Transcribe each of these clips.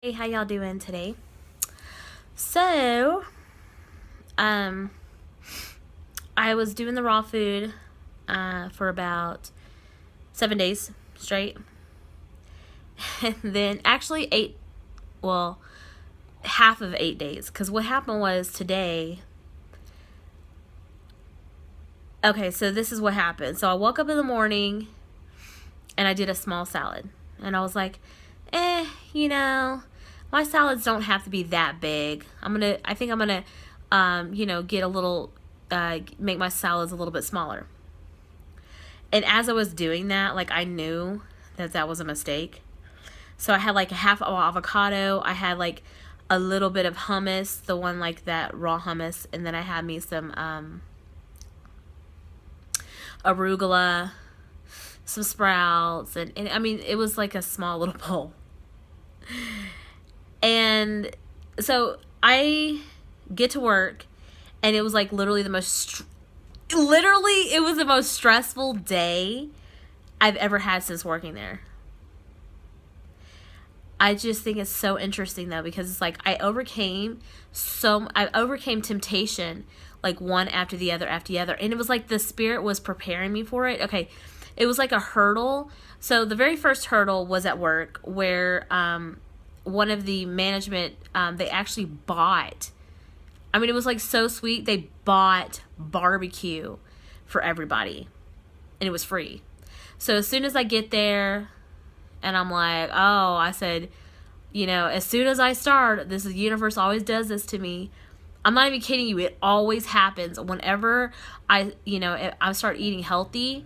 Hey, how y'all doing today? So, um, I was doing the raw food for about 7 days straight, and then actually well, half of 8 days. Because what happened was today. Okay, so this is what happened. So I woke up in the morning, and I did a small salad, and I was like, eh, you know, my salads don't have to be that big. I think I'm gonna, get a little, make my salads a little bit smaller. And as I was doing that, like, I knew that that was a mistake. So I had like a half of avocado. I had like a little bit of hummus, the one like that raw hummus, and then I had me some arugula, some sprouts, and I mean it was like a small little bowl. And so I get to work, and it was like literally literally it was the most stressful day I've ever had since working there. I just think it's so interesting though, because it's like I overcame temptation like one after the other, and it was like the spirit was preparing me for it. Okay, it was like a hurdle. So the very first hurdle was at work, where one of the management, they actually bought, I mean, it was like so sweet, they bought barbecue for everybody, and it was free. So as soon as I get there, and I'm like, oh, I said, as soon as I start, the universe always does this to me. I'm not even kidding you. It always happens whenever I start eating healthy.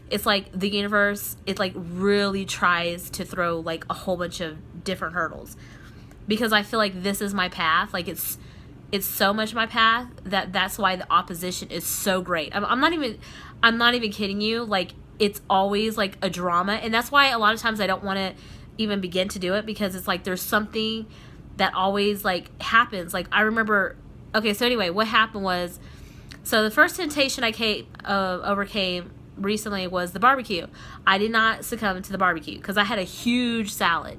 It's like the universe, it like really tries to throw like a whole bunch of different hurdles, because I feel like this is my path. Like it's so much my path that's why the opposition is so great. I'm not even kidding you. Like, it's always like a drama, and that's why a lot of times I don't want to even begin to do it, because it's like there's something that always like happens. Like, I remember, okay, so anyway, what happened was, so the first temptation I overcame recently was the barbecue. I did not succumb to the barbecue because I had a huge salad.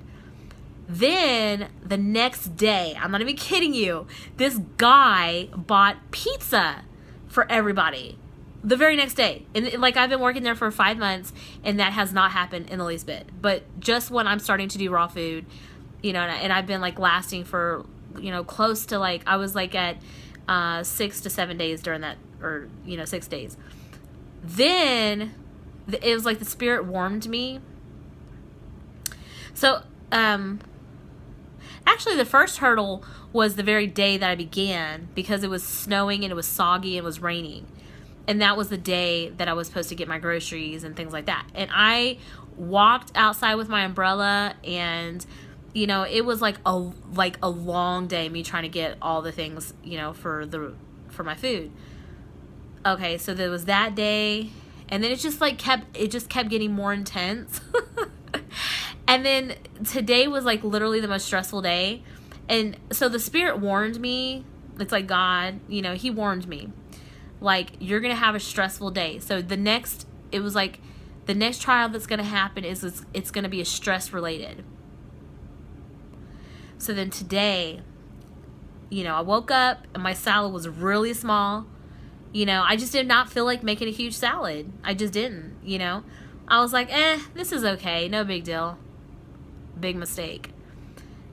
Then the next day, I'm not even kidding you, this guy bought pizza for everybody the very next day. And like, I've been working there for 5 months, and that has not happened in the least bit. But just when I'm starting to do raw food, and I've been like lasting for, close to like, I was like at 6 to 7 days during that, or 6 days. Then it was like the spirit warmed me. So actually the first hurdle was the very day that I began, because it was snowing and it was soggy and it was raining. And that was the day that I was supposed to get my groceries and things like that. And I walked outside with my umbrella, and it was like a long day, me trying to get all the things, for my food. Okay, so there was that day, and then it just kept getting more intense. And then today was like literally the most stressful day. And so the spirit warned me. It's like God, he warned me, like, you're going to have a stressful day. So it was like the next trial that's going to happen is it's going to be a stress related. So then today, I woke up and my salad was really small. I just did not feel like making a huge salad. I just didn't, I was like, this is okay. No big deal. Big mistake.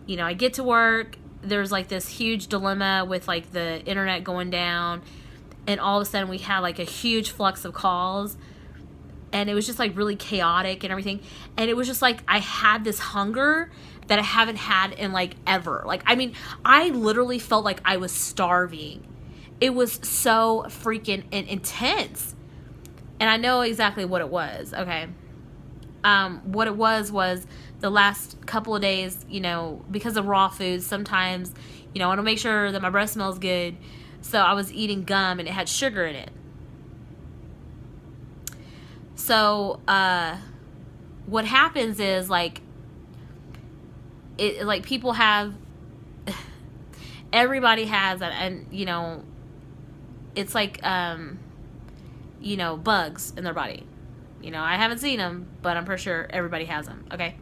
I get to work. There's like this huge dilemma with like the internet going down. And all of a sudden we had like a huge flux of calls, and it was just like really chaotic and everything. And it was just like I had this hunger that I haven't had in like ever. Like, I mean, I literally felt like I was starving. It was so freaking intense. And I know exactly what it was. Okay. What it was the last couple of days, because of raw foods, sometimes, I want to make sure that my breath smells good. So I was eating gum, and it had sugar in it. So what happens is like people have, everybody has, and it's like bugs in their body. I haven't seen them, but I'm pretty sure everybody has them. Okay.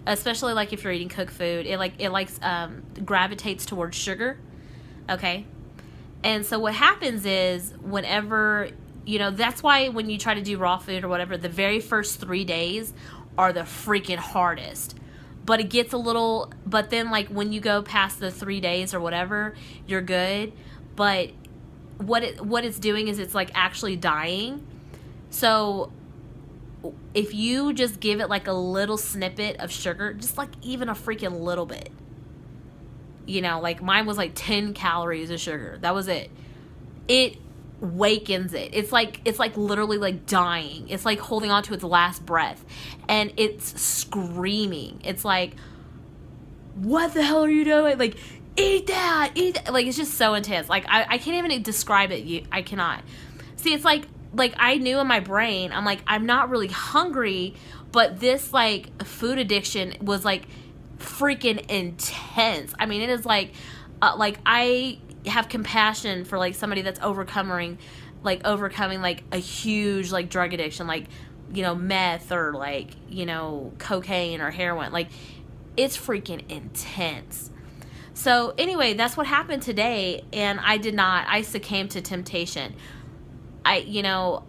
especially like if you're eating cooked food, it likes gravitates towards sugar. Okay. And so what happens is whenever, that's why when you try to do raw food or whatever, the very first 3 days are the freaking hardest. But it gets but then like when you go past the 3 days or whatever, you're good. But what it's doing is it's like actually dying. So if you just give it like a little snippet of sugar, just like even a freaking little bit, like mine was like 10 calories of sugar. That was it. It wakens it. It's like literally like dying. It's like holding on to its last breath, and it's screaming. It's like, what the hell are you doing? Like, eat that. Like, it's just so intense. Like, I can't even describe it. I cannot. See, it's like I knew in my brain, I'm like, I'm not really hungry, but this like food addiction was like freaking intense. I mean, it is like I have compassion for like somebody that's overcoming like a huge like drug addiction, like meth or like cocaine or heroin. Like, it's freaking intense. So anyway, that's what happened today, and I succumbed to temptation. It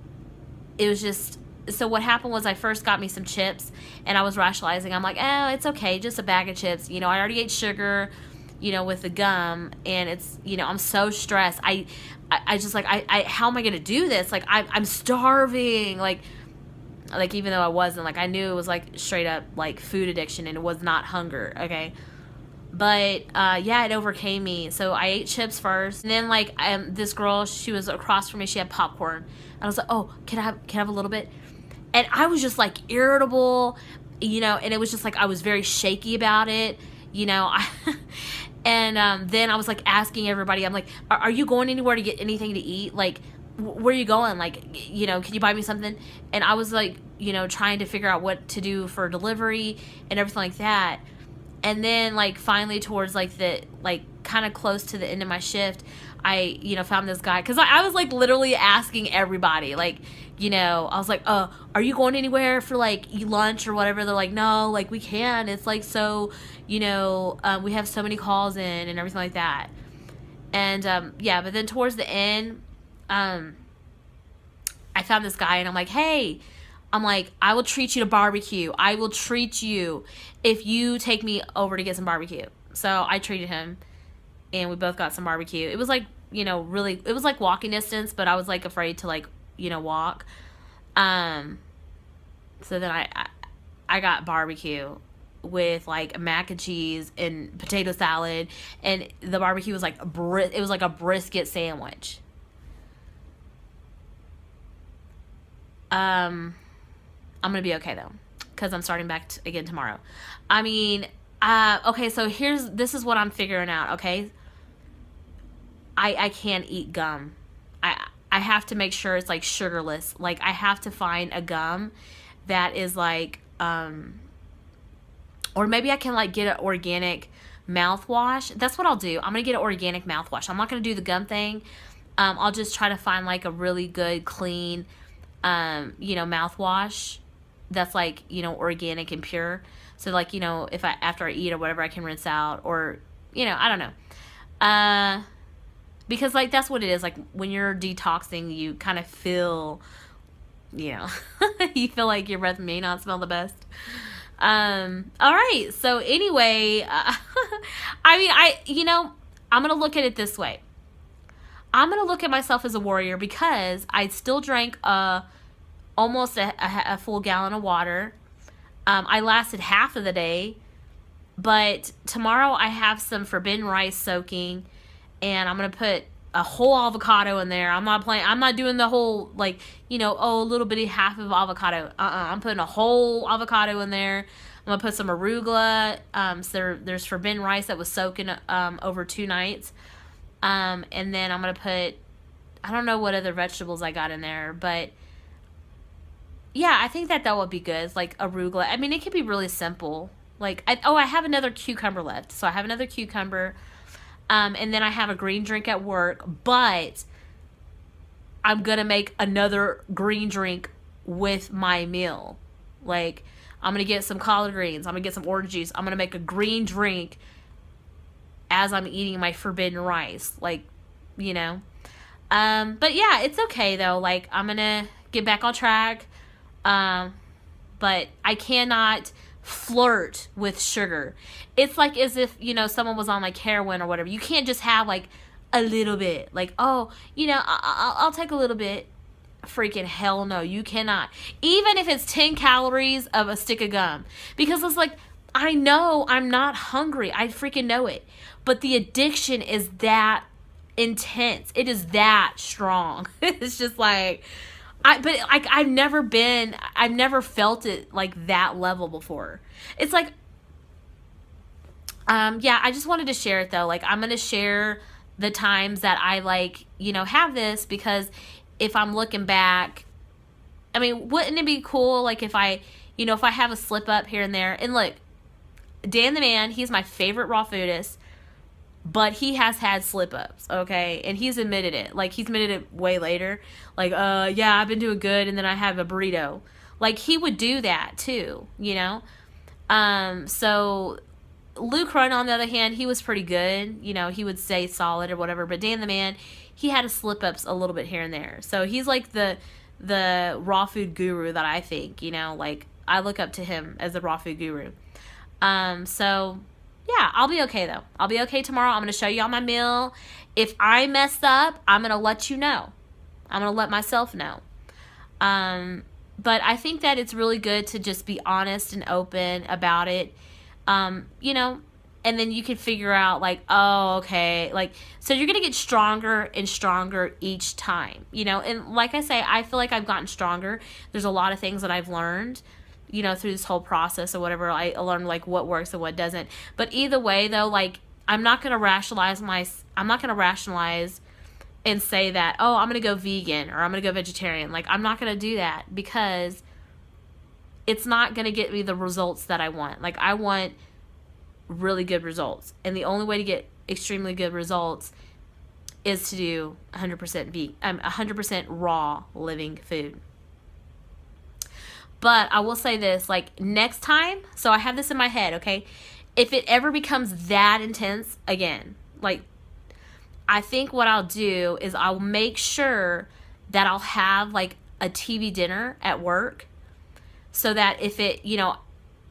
was just, so what happened was I first got me some chips, and I was rationalizing. I'm like, it's okay, just a bag of chips. I already ate sugar, with the gum, and it's, I'm so stressed. I just like, how am I going to do this? Like, I'm starving. Like, even though I wasn't, like, I knew it was like straight up like food addiction, and it was not hunger. Okay. But, yeah, it overcame me. So I ate chips first. And then, like, this girl, she was across from me. She had popcorn. And I was like, oh, can I have a little bit? And I was just, like, irritable, and it was just, like, I was very shaky about it, And then I was, like, asking everybody, I'm like, are you going anywhere to get anything to eat? Like, where are you going? Like, can you buy me something? And I was, like, trying to figure out what to do for delivery and everything like that. And then, like, finally towards, like, the, like, kind of close to the end of my shift, I, found this guy. Because I was, like, literally asking everybody. Like, I was like, are you going anywhere for, like, lunch or whatever? They're like, no, like, we can. It's, like, so, we have so many calls in and everything like that. And, yeah, but then towards the end, I found this guy. And I'm like, hey, I will treat you to barbecue. I will treat you if you take me over to get some barbecue. So I treated him, and we both got some barbecue. It was like, really, it was like walking distance, but I was like afraid to like, walk. So then I got barbecue with like mac and cheese and potato salad, and the barbecue was like it was like a brisket sandwich. I'm going to be okay, though, because I'm starting back again tomorrow. I mean, okay, so this is what I'm figuring out, okay? I can't eat gum. I have to make sure it's, like, sugarless. Like, I have to find a gum that is, like, or maybe I can, like, get an organic mouthwash. That's what I'll do. I'm going to get an organic mouthwash. I'm not going to do the gum thing. I'll just try to find, like, a really good, clean, mouthwash that's like, organic and pure. So like, if after I eat or whatever, I can rinse out, or, I don't know. Because like, that's what it is. Like when you're detoxing, you kind of feel, you feel like your breath may not smell the best. All right. So anyway, I mean, I'm going to look at it this way. I'm going to look at myself as a warrior, because I still drank almost a full gallon of water. I lasted half of the day, but tomorrow I have some forbidden rice soaking, and I'm going to put a whole avocado in there. I'm not doing the whole, like, a little bitty half of avocado. I'm putting a whole avocado in there. I'm going to put some arugula. So there's forbidden rice that was soaking over 2 nights. And then I'm going to put, I don't know what other vegetables I got in there, but yeah, I think that would be good. It's like arugula. I mean, it could be really simple. Like, I have another cucumber left. So I have another cucumber. And then I have a green drink at work, but I'm going to make another green drink with my meal. Like, I'm going to get some collard greens. I'm going to get some orange juice. I'm going to make a green drink as I'm eating my forbidden rice. Like, you know. But yeah, it's okay though. Like, I'm going to get back on track. But I cannot flirt with sugar. It's like as if, you know, someone was on like heroin or whatever. You can't just have like a little bit. Like, oh, you know, I'll take a little bit. Freaking hell no, you cannot. Even if it's 10 calories of a stick of gum. Because it's like, I know I'm not hungry. I freaking know it. But the addiction is that intense. It is that strong. It's just like, I've never felt it like that level before. It's like, yeah, I just wanted to share it though. Like, I'm going to share the times that I like, you know, have this, because if I'm looking back, I mean, wouldn't it be cool, like, if I, you know, if I have a slip up here and there, and look, Dan the Man, he's my favorite raw foodist, but he has had slip ups, okay, and he's admitted it, like, he's admitted it way later, like, yeah, I've been doing good, and then I have a burrito, like, he would do that, too, you know, so, Luke Run, on the other hand, he was pretty good, you know, he would stay solid or whatever, but Dan the Man, he had a slip-ups a little bit here and there. So he's like the raw food guru that I think, you know, like, I look up to him as the raw food guru. So yeah, I'll be okay though. I'll be okay tomorrow. I'm going to show you all my meal. If I mess up, I'm going to let you know. I'm going to let myself know. But I think that it's really good to just be honest and open about it. You know, and then you can figure out, like, oh, okay, like, so you're going to get stronger and stronger each time, you know, and like I say, I feel like I've gotten stronger. There's a lot of things that I've learned, you know, through this whole process or whatever. I learned, like, what works and what doesn't. But either way, though, like, I'm not going to rationalize and say that, oh, I'm going to go vegan or I'm going to go vegetarian. Like, I'm not going to do that, because it's not going to get me the results that I want. Like, I want really good results. And the only way to get extremely good results is to do 100% raw living food. But I will say this, like, next time, so I have this in my head, okay? If it ever becomes that intense again, like, I think what I'll do is I'll make sure that I'll have, like, a TV dinner at work, so that if it, you know,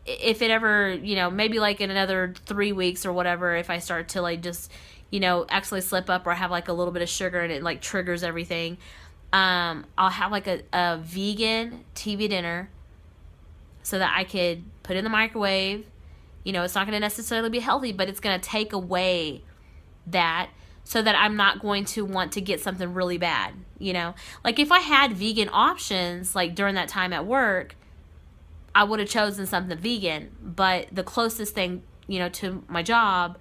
if it ever, you know, maybe like in another 3 weeks or whatever, if I start to, like, just, you know, actually slip up or have like a little bit of sugar and it like triggers everything, I'll have like a vegan TV dinner so that I could put it in the microwave. You know, it's not going to necessarily be healthy, but it's going to take away that, so that I'm not going to want to get something really bad, you know? Like, if I had vegan options, like, during that time at work, I would have chosen something vegan, but the closest thing, you know, to my job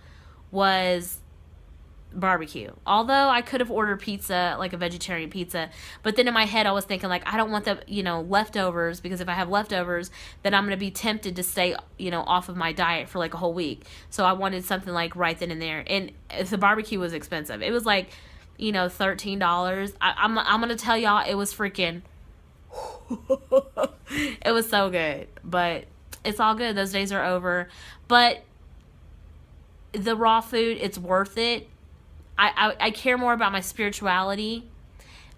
was barbecue. Although I could have ordered pizza, like a vegetarian pizza, but then in my head I was thinking, like, I don't want the, you know, leftovers, because if I have leftovers, then I'm going to be tempted to stay, you know, off of my diet for like a whole week. So I wanted something like right then and there. And the barbecue was expensive. It was like, you know, $13. I'm going to tell y'all, it was freaking it was so good, but it's all good. Those days are over. But the raw food, it's worth it. I care more about my spirituality.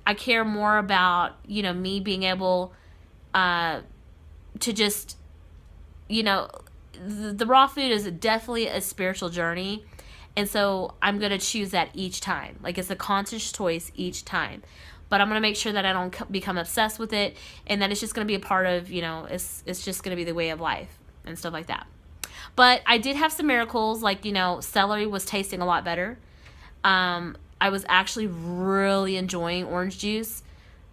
I care more about, you know, me being able to just, you know, the raw food is definitely a spiritual journey. And so I'm going to choose that each time. Like, it's a conscious choice each time. But I'm going to make sure that I don't become obsessed with it, and that it's just going to be a part of, you know, it's just going to be the way of life and stuff like that. But I did have some miracles, like, you know, celery was tasting a lot better. I was actually really enjoying orange juice,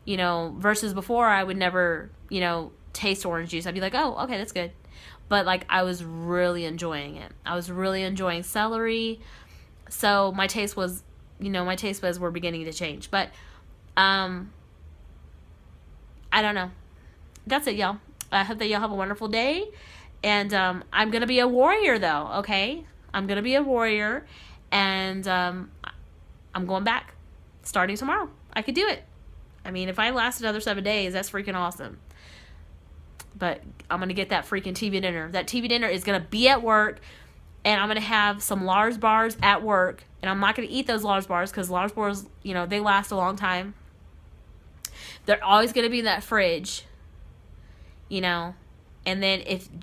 you know, versus before I would never, you know, taste orange juice. I'd be like, oh, okay, that's good. But, like, I was really enjoying it. I was really enjoying celery. So my taste was, you know, my taste buds were beginning to change. But I don't know. That's it, y'all. I hope that y'all have a wonderful day. And I'm going to be a warrior, though, okay? I'm going to be a warrior. And I'm going back starting tomorrow. I could do it. I mean, if I last another 7 days, that's freaking awesome. But I'm going to get that freaking TV dinner. That TV dinner is going to be at work, and I'm going to have some Lars bars at work, and I'm not going to eat those Lars bars because Lars bars, you know, they last a long time. They're always going to be in that fridge, you know. And then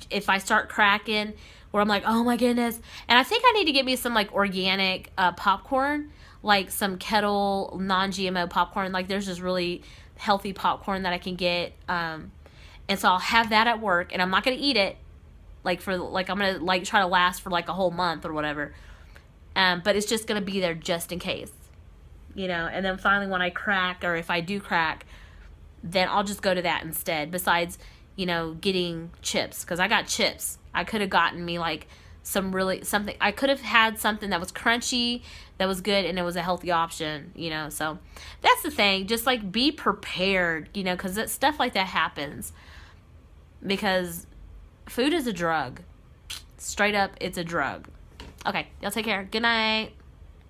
if I start cracking, where I'm like, oh my goodness. And I think I need to get me some like organic popcorn, like some Kettle non-GMO popcorn. Like there's this really healthy popcorn that I can get. And so I'll have that at work, and I'm not going to eat it. I'm going to like try to last for like a whole month or whatever. But it's just going to be there just in case, you know. And then finally when I crack, or if I do crack, then I'll just go to that instead. Besides, you know, getting chips, because I got chips. I could have gotten me like something. I could have had something that was crunchy, that was good, and it was a healthy option, you know. So that's the thing. Just like be prepared, you know, because stuff like that happens. Because food is a drug. Straight up, it's a drug. Okay, y'all take care. Good night.